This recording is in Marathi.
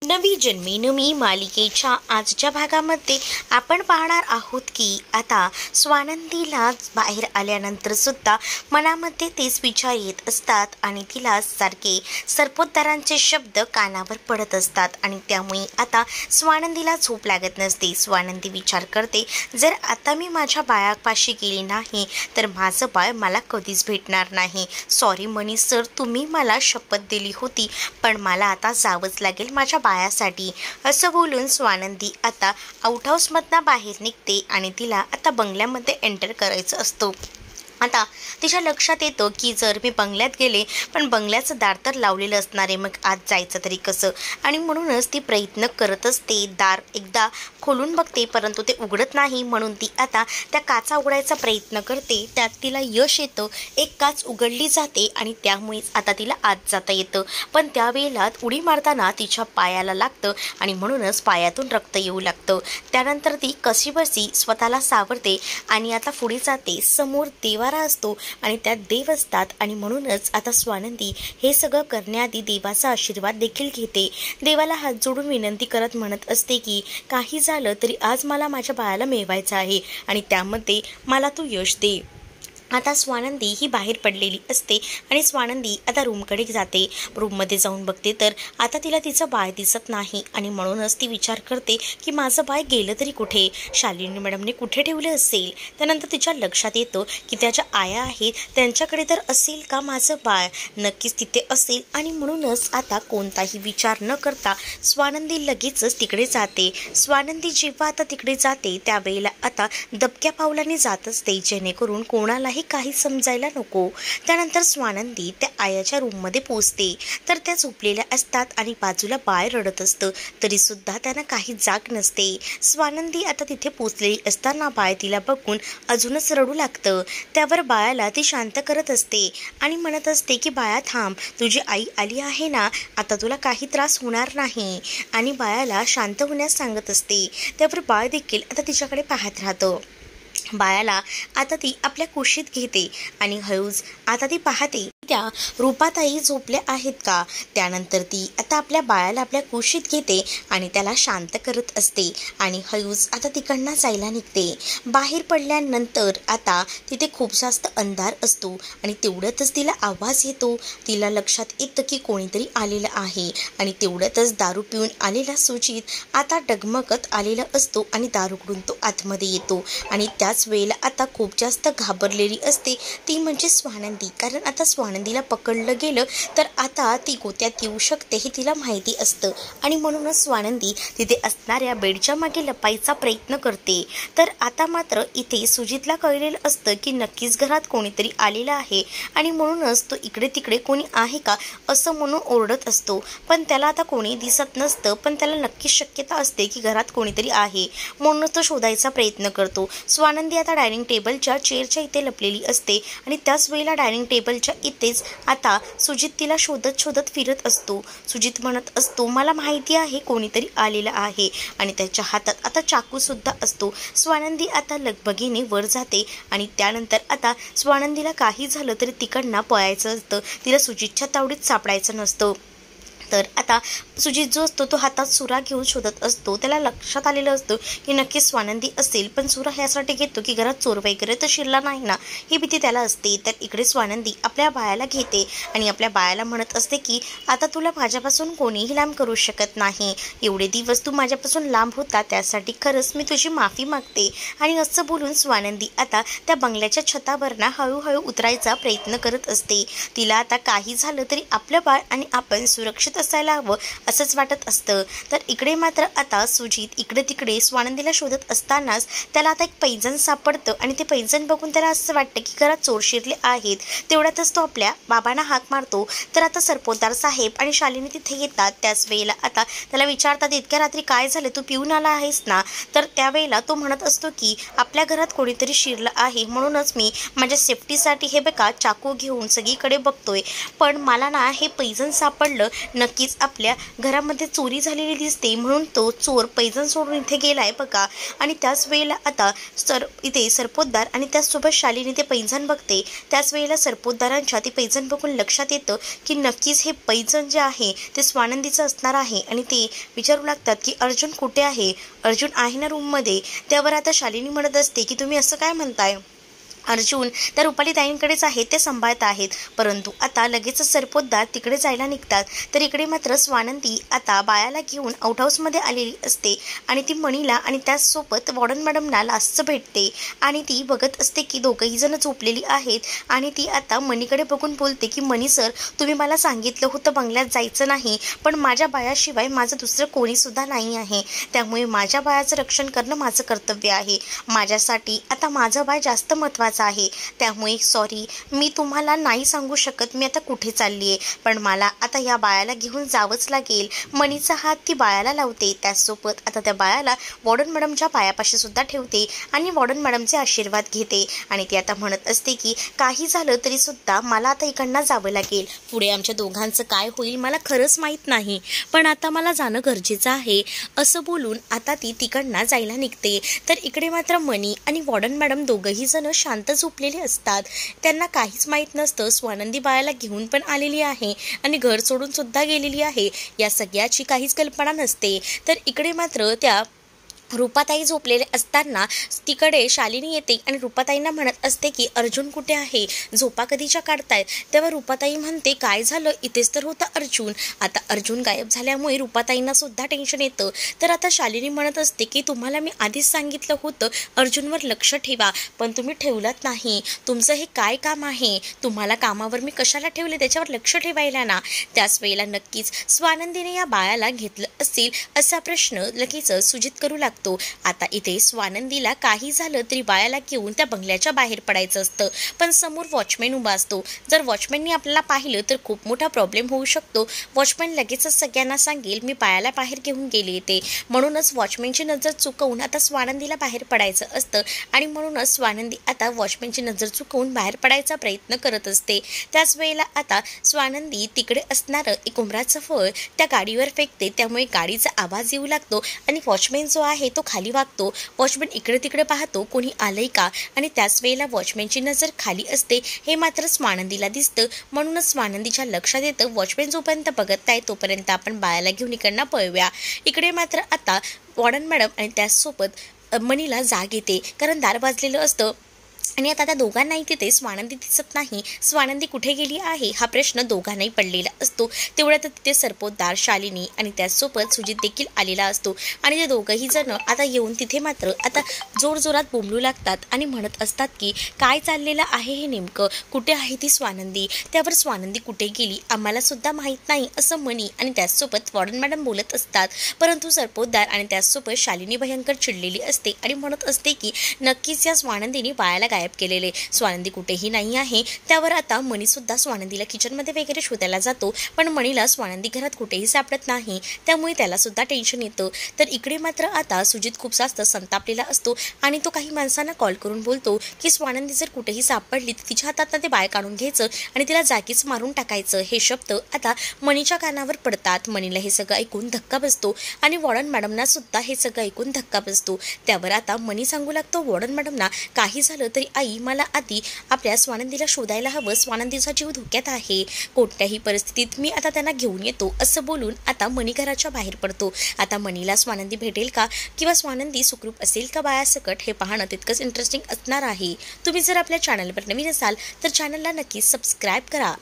नवी जन्मी मालिकेच्या आजच्या भागामध्ये आपण पाहणार आहोत की आता स्वानंदीला बाहेर आल्यानंतर सुद्धा मनामध्ये तेच विचार येत असतात आणि तिला सारखे सरपोतदारांचे शब्द कानावर पडत असतात आणि त्यामुळे आता स्वानंदीला झोप लागत नसते। स्वानंदी विचार करते, जर आता मी माझ्या बाळापाशी गेली नाही तर माझं बाळ मला कधीच भेटणार नाही। सॉरी मनी सर, तुम्ही मला शपथ दिली होती पण मला आता जावंच लागेल माझ्या बाळासाठी। असं बोलून स्वानंदी आता आउट हाऊसमधनं बाहेर निघते आणि तिला आता बंगल्यामध्ये एंटर करायचं असतो। आता तिच्या लक्षात येतं की जर मी बंगल्यात गेले पण बंगल्याचं दार तर लावलेलं असणार आहे, मग आत जायचं तरी कसं, आणि म्हणूनच ती प्रयत्न करत असते। दार एकदा खोलून बघते परंतु ते उघडत नाही, म्हणून ती आता त्या काचा उघडायचा प्रयत्न करते। त्यात तिला यश येतं, एक काच उघडली जाते आणि त्यामुळेच आता तिला आत जाता येतं। पण त्यावेळेला उडी मारताना तिच्या पायाला लागतं आणि म्हणूनच पायातून रक्त येऊ लागतं। त्यानंतर ती कशीबसी स्वतःला सावरते आणि आता पुढे जाते। समोर देवा असतो आणि त्यात देव असतात आणि म्हणूनच आता स्वानंदी हे सगळं करण्याआधी देवाचा आशीर्वाद देखील घेते। देवाला हात जोडून विनंती करत म्हणत असते की काही झालं तरी आज मला माझ्या बाळाला मिळवायचं आहे आणि त्यामध्ये मला तू यश दे। आता स्वानंदी ही बाहेर पडलेली असते आणि स्वानंदी आता रूमकडे जाते। रूममध्ये जाऊन बघते तर आता तिला तिचं बाळ दिसत नाही आणि म्हणूनच ती विचार करते की माझं बाळ गेलं तरी कुठे, शालिनी मॅडमने कुठे ठेवलं असेल। त्यानंतर तिच्या लक्षात येतं की त्याच्या आया आहेत त्यांच्याकडे तर असेल का माझं बाळ, नक्कीच तिथे असेल आणि म्हणूनच आता कोणताही विचार न करता स्वानंदी लगेचच तिकडे जाते। स्वानंदी जेव्हा आता तिकडे जाते त्यावेळेला आता दबक्या पावलाने जात असते जेणेकरून कोणालाही काही समजायला नको। त्यानंतर स्वानंदी त्या आयाच्या रूममध्ये पोहोचते तर त्या झोपलेल्या असतात आणि बाजूला बाळ रडत असतं, तरी सुद्धा त्यांना काही जाग नसते। स्वानंदी आता तिथे पोहोचलेली असताना बाळ तिला बघून अजूनच रडू लागतं। त्यावर बाळाला ती शांत करत असते आणि म्हणत असते की बाळा थांब, तुझी आई आली आहे ना, आता तुला काही त्रास होणार नाही आणि बाळाला शांत होण्यास सांगत असते। त्यावर बाळ देखील आता तिच्याकडे पाहत राहतं। बाळाला आता ती आपल्या कुशीत घेते आणि हळूच आता ती पाहते त्या रूपाताई झोपल्या आहेत का। त्यानंतर ती आता आपल्या बाळाला आपल्या कुशीत घेते आणि त्याला शांत करत असते आणि हळूच आता तिकडनं जायला निघते। बाहेर पडल्यानंतर आता तिथे खूप जास्त अंधार असतो आणि तेवढ्यातच तिला आवाज येतो। तिला लक्षात येतं की कोणीतरी आलेलं आहे आणि तेवढ्यातच दारू पिऊन आलेला सुजित आता डगमगत आलेला असतो आणि दारू उघडून तो आतमध्ये येतो आणि त्याच वेळेला आता खूप जास्त घाबरलेली असते ती म्हणजे स्वानंदी, कारण आता स्वानंदीला पकडलं गेलं तर आता ती गोत्यात येऊ शकते हे तिला माहिती असतं आणि म्हणूनच स्वानंदी तिथे असणाऱ्या बेडच्या मागे लपायचा प्रयत्न करते। तर आता मात्र इथे सुजितला कळलेलं असतं की नक्कीच घरात कोणीतरी आलेलं आहे आणि म्हणूनच तो इकडे तिकडे कोणी आहे का असं म्हणून ओरडत असतो, पण त्याला आता कोणी दिसत नसतं, पण त्याला नक्कीच शक्यता असते की घरात कोणीतरी आहे, म्हणूनच तो शोधायचा प्रयत्न करतो। स्वानंदी आता डायनिंग टेबलच्या चेअरच्या इथे लपलेली असते आणि त्याच वेळेला डायनिंग टेबलच्या इथेच आता सुजित तिला शोधत शोधत फिरत असतो। सुजित म्हणत असतो मला माहिती आहे कोणीतरी आलेलं आहे आणि त्याच्या हातात आता चाकू सुद्धा असतो। स्वानंदी आता लगबगीने वर जाते आणि त्यानंतर आता स्वानंदीला काही झालं तरी तिकडनं पळायचं असतं, तिला सुजितच्या तावडीत सापडायचं नसतं। तर आता सुजित जो असतो तो हातात सुरा घेऊन शोधत असतो। त्याला लक्षात आलेलं असतं की नक्की स्वानंदी असेल, पण सुरा ह्यासाठी घेतो की घरात चोर वगैरे तर शिरला नाही ना, ही भीती त्याला असते। तर इकडे स्वानंदी आपल्या बाळाला घेते आणि आपल्या बाळाला म्हणत असते की आता तुला माझ्यापासून कोणीही लांब करू शकत नाही, एवढे दिवस तू माझ्यापासून लांब होता त्यासाठी खरंच मी तुझी माफी मागते। आणि असं बोलून स्वानंदी आता त्या बंगल्याच्या छतावरनं हळूहळू उतरायचा प्रयत्न करत असते। तिला आता काही झालं तरी आपलं बाळ आणि आपण सुरक्षित असायला हवं असंच वाटत असतं। तर इकडे मात्र आता सुजित इकडे तिकडे स्वानंदीला शोधत असतानाच त्याला आता एक पैंजण सापडतं आणि ते पैंजण बघून त्याला असं वाटतं की घरात चोर शिरले आहेत। तेवढ्यातच तो आपल्या बाबांना हाक मारतो तर आता सरपोतदार साहेब आणि शालिनी तिथे येतात। त्याच वेळेला आता त्याला विचारतात इतक्या रात्री काय झाले, तू पिऊन आला आहेस ना, तर त्यावेळेला तो म्हणत असतो की आपल्या घरात कोणीतरी शिरलं आहे म्हणूनच मी माझ्या सेफ्टीसाठी हे बघा चाकू घेऊन सगळीकडे बघतोय, पण मला ना हे पैंजण सापडलं, नक्कीच आपल्या घरामध्ये चोरी झालेली दिसते, म्हणून तो चोर पैंजण सोडून इथे गेलाय बघा. आणि त्याच वेळेला आता इथे सरपोतदार आणि त्याचसोबत शालिनी ते पैंजण बघते. त्याच वेळेला सरपोतदारांच्या ते पैंजण बघून लक्षात येतं की नक्कीच हे पैंजण जे आहे ते स्वानंदीचं असणार आहे. आणि ते विचारू लागतात की अर्जुन कुठे आहे, अर्जुन आहे ना रूममध्ये. त्यावर आता शालिनी म्हणत असते की तुम्ही असं काय म्हणताय, अर्जुन त्या रुपाली ताईंकडेच आहेत, ते सांभाळत आहेत. परंतु आता लगेचच सरपोतदार तिकडे जायला निघतात. तर इकडे मात्र स्वानंदी आता बाळाला घेऊन आउट हाऊसमध्ये आलेली असते आणि ती मणीला आणि त्याचसोबत वॉर्डन मॅडमला लास्ट भेटते. आणि ती बघत असते की दोघंही जण झोपलेली आहेत. आणि ती आता मणीकडे बघून बोलते की मणी सर, तुम्ही मला सांगितलं होतं बंगल्यात जायचं नाही, पण माझ्या बाळाशिवाय माझं दुसरं कोणीसुद्धा नाही आहे. त्यामुळे माझ्या बाळाचं रक्षण करणं माझं कर्तव्य आहे. माझ्यासाठी आता माझं बाळ जास्त महत्त्वाचं आहे. त्यामुळे सॉरी, मी तुम्हाला नाही सांगू शकत मी आता कुठे चालली आहे, पण मला आता या बाळाला घेऊन जावंच लागेल. मणीचा हात ती बाळाला लावते. त्याचसोबत आता त्या बाळाला वॉर्डन मॅडमच्या पायापाशी सुद्धा ठेवते आणि वॉर्डन मॅडमचे आशीर्वाद घेते. आणि ती आता म्हणत असते की काही झालं तरी सुद्धा मला आता इकडनं जावं लागेल. पुढे आमच्या दोघांचं काय होईल मला खरंच माहीत नाही, पण आता मला जाणं गरजेचं आहे, असं बोलून आता ती तिकडनं जायला निघते. तर इकडे मात्र मणी आणि वॉर्डन मॅडम दोघंही जण शांत झोपलेले असतात. त्यांना काहीच माहीत नसतं स्वानंदी बाळाला घेऊन पण आलेली आहे आणि घर सोडून सुद्धा गेलेली आहे. या सगळ्याची काहीच कल्पना नसते. तर इकडे मात्र त्या रूपाताई झोपलेले असताना तिकडे शालिनी येते आणि रूपाताईंना म्हणत असते की अर्जुन कुठे आहे, झोपा कधीच्या काढतायत. तेव्हा रूपाताई म्हणते काय झालं, इथेच तर होता अर्जुन. आता अर्जुन गायब झाल्यामुळे रूपाताईंना सुद्धा टेन्शन येतं. तर आता शालिनी म्हणत असते की तुम्हाला मी आधीच सांगितलं होतं अर्जुनवर लक्ष ठेवा, पण तुम्ही ठेवलात नाही. तुमचं हे काय काम आहे, तुम्हाला कामावर मी कशाला ठेवले, त्याच्यावर लक्ष ठेवायला ना. त्याच वेळेला नक्कीच स्वानंदीने या बाळाला घेतलं असेल असा प्रश्न लगेच सुजित करू लागतो. आता इथे स्वानंदीला काही झालं तरी बाळाला घेऊन त्या बंगल्याच्या बाहेर पडायचं असतं, पण समोर वॉचमॅन उभा असतो. जर वॉचमॅननी आपल्याला पाहिलं तर खूप मोठा प्रॉब्लेम होऊ शकतो. वॉचमॅन लगेचच सगळ्यांना सांगेल मी बाळाला बाहेर घेऊन गेले येते. म्हणूनच वॉचमॅनची नजर चुकवून आता स्वानंदीला बाहेर पडायचं असतं आणि म्हणूनच स्वानंदी आता वॉचमॅनची नजर चुकवून बाहेर पडायचा प्रयत्न करत असते. त्याच वेळेला आता स्वानंदी तिकडे असणारं एक उमराचं फळ त्या गाडीवर फेकते. त्यामुळे गाडीचा आवाज येऊ लागतो आणि वॉचमॅन जो आहे तो खाली वागतो. वॉचमॅन इकडे तिकडे पाहतो कोणी आलंय का, आणि त्याच वेळेला वॉचमॅनची नजर खाली असते. हे मात्र स्वानंदीला दिसतं. म्हणूनच स्वानंदीच्या लक्षात येतं वॉचमॅन जोपर्यंत बघत आहे तोपर्यंत आपण बाळाला घेऊन इकडनं पळूया. इकडे मात्र आता वॉर्डन मॅडम आणि त्याचसोबत मणीला जाग येते, कारण दार वाजलेलं असतं. आणि आता त्या दोघांनाही तिथे स्वानंदी दिसत नाही. स्वानंदी कुठे गेली आहे हा प्रश्न दोघांनाही पडलेला असतो. तेवढ्यात तिथे सरपोतदार, शालिनी आणि त्याचसोबत सुजित देखील आलेला असतो. आणि ते दोघंही जण आता येऊन तिथे मात्र आता जोरजोरात बोंबलू लागतात आणि म्हणत असतात की काय चाललेलं आहे हे नेमकं, कुठे आहे ती स्वानंदी. त्यावर स्वानंदी कुठे गेली आम्हाला सुद्धा माहीत नाही असं मणी आणि त्याचसोबत वॉर्डन मॅडम बोलत असतात. परंतु सरपोतदार आणि त्याचसोबत शालिनी भयंकर चिडलेली असते आणि म्हणत असते की नक्कीच या स्वानंदीने बाळाला गायब केलेले, स्वानंदी कुठेही नाही आहे. त्यावर आता मणी सुद्धा स्वानंदीला किचनमध्ये वगैरे शोधायला जातो, पण मणीला स्वानंदी घरात कुठेही सापडत नाही. त्यामुळे त्याला सुद्धा टेन्शन येतं. तर इकडे मात्र आता सुजित खूप जास्त संतापलेला असतो आणि तो काही माणसांना कॉल करून बोलतो की स्वानंदी जर कुठेही सापडली तर तिच्या हातात ते बाळ काढून घ्यायचं आणि तिला जागीच मारून टाकायचं. हे शब्द आता मणीच्या कानावर पडतात. मणीला हे सगळं ऐकून धक्का बसतो आणि वॉर्डन मॅडमना सुद्धा हे सगळं ऐकून धक्का बसतो. त्यावर आता मणी सांगू लागतो वॉर्डन मॅडमना काही झालं तरी आई मला आधी आपल्या स्वानंदीला शोधायला हवं, स्वानंदीचा जीव धोक्यात आहे, कोणत्याही परिस्थितीत मी आता त्यांना घेऊन येतो असं बोलून आता मणी घराच्या बाहेर पडतो. आता मणीला स्वानंदी भेटेल का किंवा स्वानंदी सुखरूप असेल का बाळासकट हे पाहणं तितकंच इंटरेस्टिंग असणार आहे. तुम्ही जर आपल्या चॅनलवर नवीन असाल तर चॅनलला नक्कीच सबस्क्राईब करा.